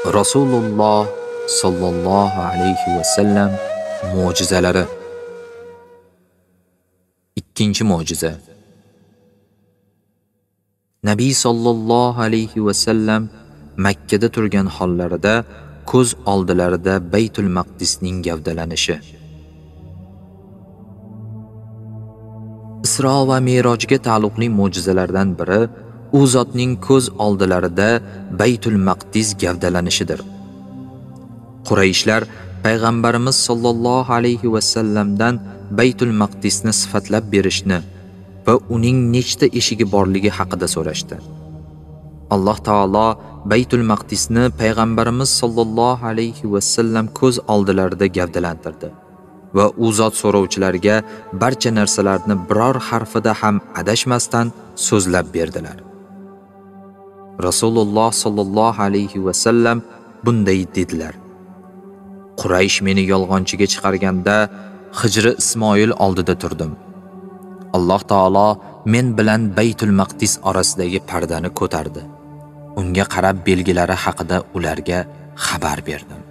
Rasululloh sallallohu alayhi va sallam mo'jizalari. Ikkinchi mo'jiza. Nabiy sallallohu alayhi va sallam Makka da turgan hollarida ko'z oldilarida Baytul Maqdisning gavdalanishi. Isro va Mirojga taalluqli mo'jizalardan biri u zotning ko'z oldilarida Baytul Maqdis gavdalanishidir. Qurayshlar payg'ambarimiz sollallohu alayhi va sallamdan Baytul Maqdisni sifatlab berishni va uning nechta eshigi borligi haqida so'rashdi. Alloh taolo Baytul Maqdisni payg'ambarimiz sollallohu alayhi va sallam ko'z oldilarida gavdalantirdi va u zot so'rovchilarga barcha narsalarni biror harfida ham adashmasdan so'zlab berdilar. Rasululloh sallallohu alayhi va sallam bunday dedilar: Quraysh meni yolg'onchiga chiqarganda Hijri Ismoil oldida turdim. Alloh taolo men bilan Baytul Maqdis orasidagi pardani ko'tardi. Unga qarab belgilari haqida ularga xabar berdim.